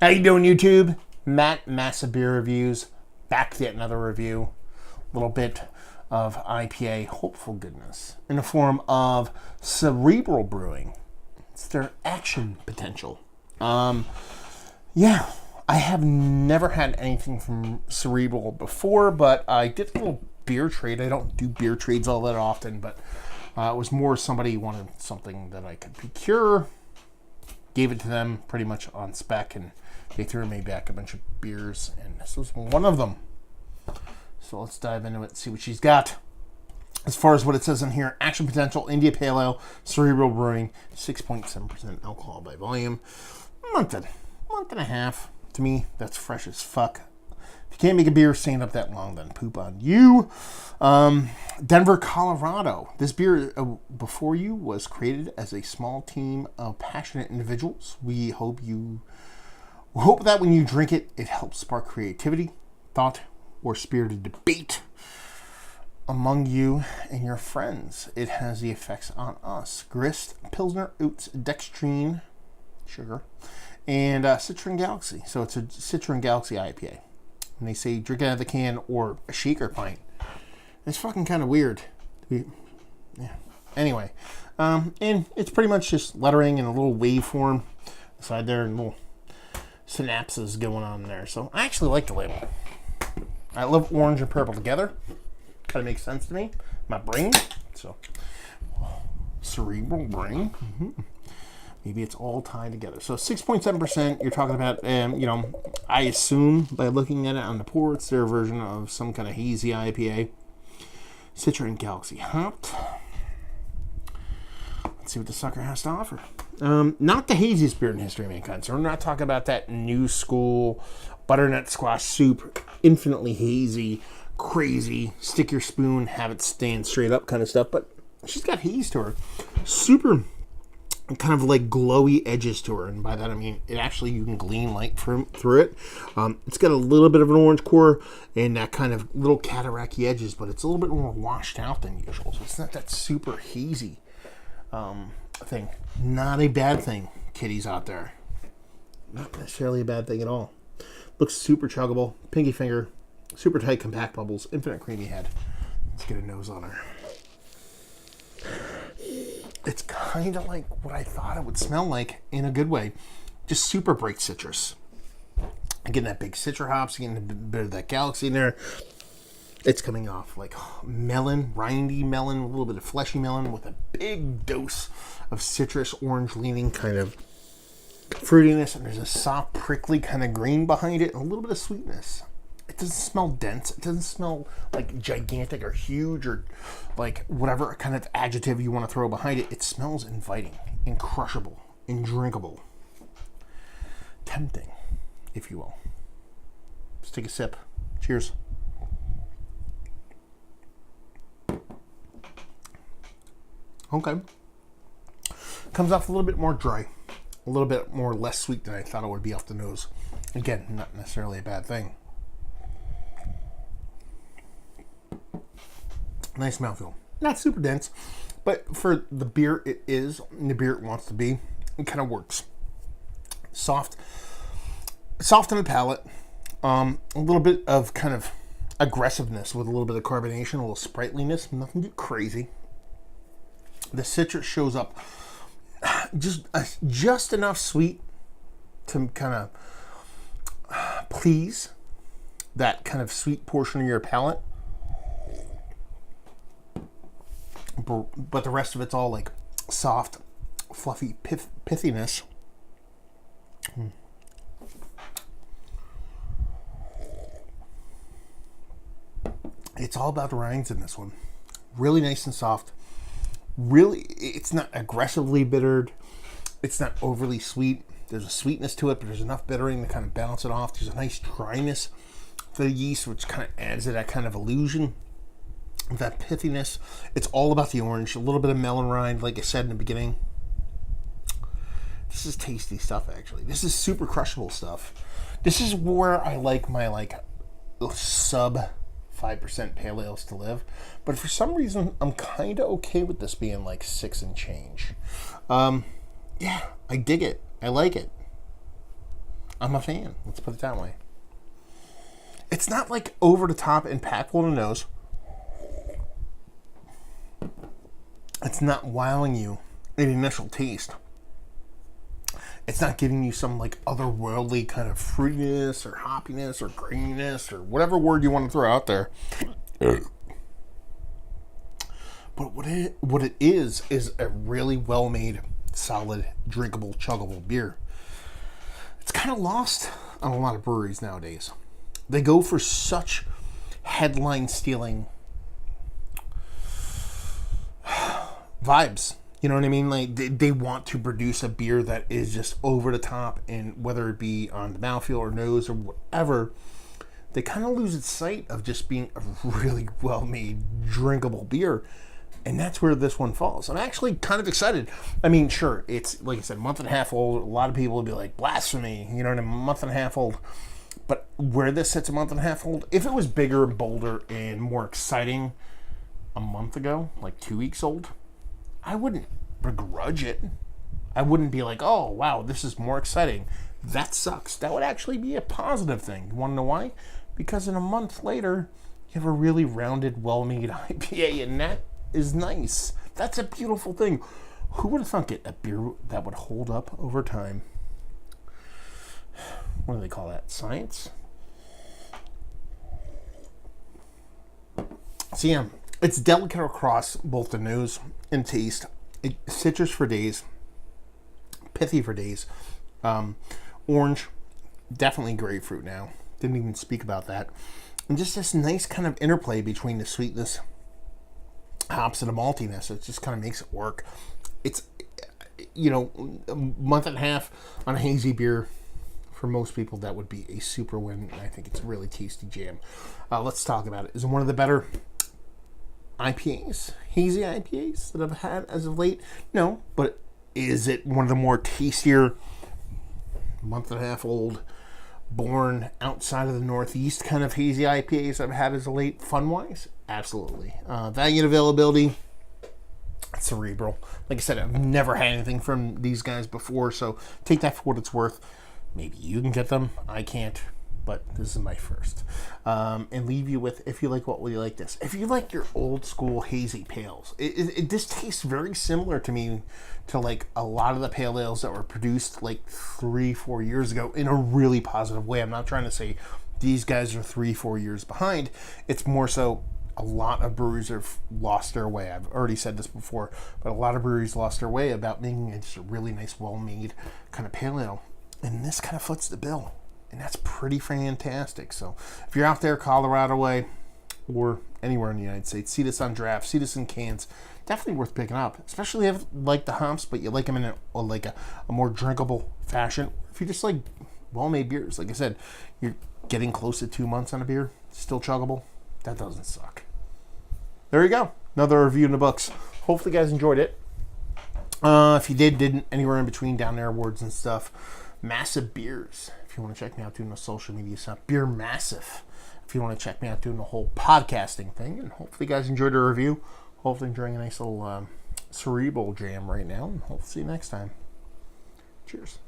How you doing, YouTube? Matt, Massive Beer Reviews, back to yet another review. A little bit of IPA, hopeful goodness, in the form of Cerebral Brewing. It's their action potential. Yeah, I have never had anything from Cerebral before, but I did a little beer trade. I don't do beer trades all that often, but it was more somebody wanted something that I could procure. Gave it to them pretty much on spec, and they threw me back a bunch of beers, and this was one of them. So let's dive into it and see what she's got. As far as what it says in here, Action Potential, India Pale Ale, Cerebral Brewing, 6.7% alcohol by volume. Month and a half. To me, that's fresh as fuck. If you can't make a beer stand up that long, then poop on you. Denver, Colorado. This beer before you was created as a small team of passionate individuals. We hope that when you drink it, it helps spark creativity, thought, or spirited debate among you and your friends. It has the effects on us. Grist, Pilsner, oats, dextrine, sugar, and Citron Galaxy. So it's a Citron Galaxy IPA. And they say drink it out of the can or a shaker pint. It's fucking kind of weird. Yeah. Anyway, and it's pretty much just lettering in a little waveform beside there and little synapses going on there. So I actually like the label. I love orange and purple together. Kind of makes sense to me. My brain. So Cerebral brain. Mm-hmm. Maybe it's all tied together. So 6.7%, you're talking about, I assume by looking at it on the pour, it's their version of some kind of hazy IPA. Citron Galaxy hopped. Let's see what the sucker has to offer. Not the haziest beer in history of mankind. So we're not talking about that new school butternut squash soup, infinitely hazy, crazy, stick your spoon, have it stand straight up kind of stuff. But she's got haze to her. Super kind of like glowy edges to her, and by that I mean it actually you can glean light through it. It's got a little bit of an orange core and that kind of little cataracty edges, but it's a little bit more washed out than usual, so it's not that super hazy thing. Not a bad thing, kiddies out there. Not necessarily a bad thing at all. Looks super chuggable, pinky finger, super tight compact bubbles, infinite creamy head. Let's get a nose on her. It's kind of like what I thought it would smell like in a good way. Just super bright citrus. Getting that big citra hops, getting a bit of that Galaxy in there. It's coming off like melon, rindy melon, a little bit of fleshy melon with a big dose of citrus, orange leaning kind of fruitiness. And there's a soft, prickly kind of green behind it and a little bit of sweetness. It doesn't smell dense. It doesn't smell like gigantic or huge or like whatever kind of adjective you want to throw behind it. It smells inviting, incrushable, indrinkable, tempting, if you will. Let's take a sip. Cheers. Okay. Comes off a little bit more dry, a little bit more less sweet than I thought it would be off the nose. Again, not necessarily a bad thing. Nice mouthfeel. Not super dense, but for the beer it is, and the beer it wants to be, it kind of works. Soft on the palate. A little bit of kind of aggressiveness with a little bit of carbonation, a little sprightliness, nothing too crazy. The citrus shows up just enough sweet to kind of please that kind of sweet portion of your palate. But the rest of it's all like soft, fluffy pithiness. It's all about the rinds in this one. Really nice and soft. Really, it's not aggressively bittered. It's not overly sweet. There's a sweetness to it, but there's enough bittering to kind of balance it off. There's a nice dryness for the yeast, which kind of adds to that kind of illusion. That pithiness. It's all about the orange. A little bit of melon rind, like I said in the beginning. This is tasty stuff, actually. This is super crushable stuff. This is where I like my sub 5% pale ales to live. But for some reason, I'm kind of okay with this being like 6 and change. Yeah, I dig it. I like it. I'm a fan. Let's put it that way. It's not like over the top and impactful to the nose. It's not wowing you in initial taste. It's not giving you some like otherworldly kind of fruitiness or hoppiness or graininess or whatever word you want to throw out there. But what it is a really well-made, solid, drinkable, chuggable beer. It's kind of lost on a lot of breweries nowadays. They go for such headline-stealing vibes. You know what I mean? Like they want to produce a beer that is just over the top, and whether it be on the mouthfeel or nose or whatever, they kind of lose its sight of just being a really well-made, drinkable beer. And that's where this one falls. I'm actually kind of excited. I mean, sure, it's, like I said, a month and a half old. A lot of people would be like, blasphemy, you know what I mean? A month and a half old. But where this sits a month and a half old, if it was bigger and bolder and more exciting a month ago, like 2 weeks old, I wouldn't begrudge it. I wouldn't be like, oh, wow, this is more exciting. That sucks. That would actually be a positive thing. You want to know why? Because in a month later, you have a really rounded, well-made IPA, and that is nice. That's a beautiful thing. Who would have thunk it? A beer that would hold up over time. What do they call that? Science? So yeah, it's delicate across both the nose and taste. Citrus for days. Pithy for days. Orange. Definitely grapefruit now. Didn't even speak about that. And just this nice kind of interplay between the sweetness, hops, and the maltiness. It just kind of makes it work. It's, you know, a month and a half on a hazy beer. For most people, that would be a super win. And I think it's a really tasty jam. Let's talk about it. Is it one of the better IPAs, hazy IPAs that I've had as of late? No, but is it one of the more tastier, month and a half old, born outside of the Northeast kind of hazy IPAs I've had as of late, fun-wise? Absolutely. Value and availability, Cerebral. Like I said, I've never had anything from these guys before, so take that for what it's worth. Maybe you can get them. I can't, but this is my first. And leave you with, if you like what will you like this? If you like your old school hazy pales, this tastes very similar to me to like a lot of the pale ales that were produced like 3-4 years ago in a really positive way. I'm not trying to say these guys are 3-4 years behind. It's more so a lot of breweries have lost their way. I've already said this before, but a lot of breweries lost their way about making just a really nice, well-made kind of pale ale. And this kind of foots the bill. And that's pretty fantastic. So if you're out there Colorado way or anywhere in the United States, see this on draft, see this in cans, definitely worth picking up. Especially if you like the hops, but you like them in a more drinkable fashion. If you just like well-made beers, like I said, you're getting close to 2 months on a beer, still chuggable. That doesn't suck. There you go. Another review in the books. Hopefully you guys enjoyed it. If you didn't, anywhere in between down there, words and stuff. Massive Beers. If you want to check me out doing the social media stuff, Beer Massive. If you want to check me out doing the whole podcasting thing, and hopefully you guys enjoyed the review. Hopefully enjoying a nice little Cerebral jam right now, and hopefully see you next time. Cheers.